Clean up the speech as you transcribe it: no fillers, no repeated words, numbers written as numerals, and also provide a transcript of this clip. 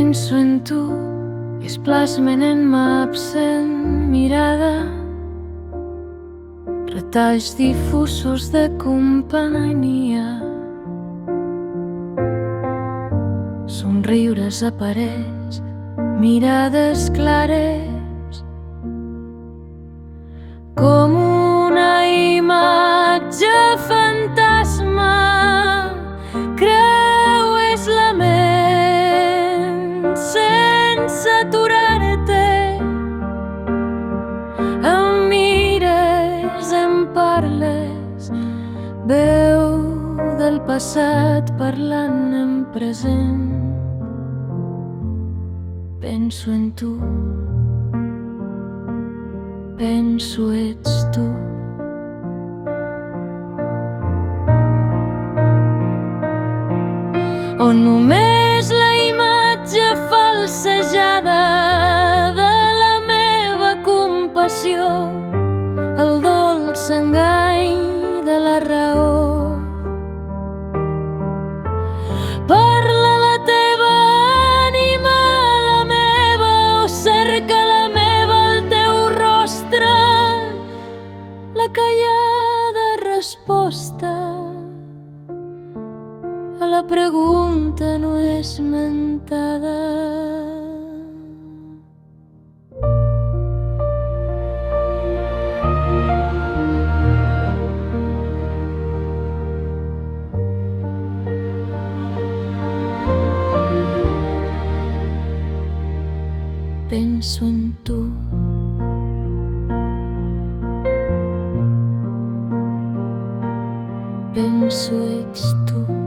Penso en tu i es plasmen en ma absent mirada retalls difusos de companyia. Somriures aparells, mirades clares, com una imatge fantasma. Creues la ment sense aturar-te, em mires, em parles, veu del passat parlant en present. Penso en tu, penso ets tu. On només la imatge falsejada de la meva compassió, el dolç engany de la raó. Parla la teva ànima, la meva, o cerca la meva, el teu rostre, la callada resposta a la pregunta no esmentada. Penso en tu, penso ets tu.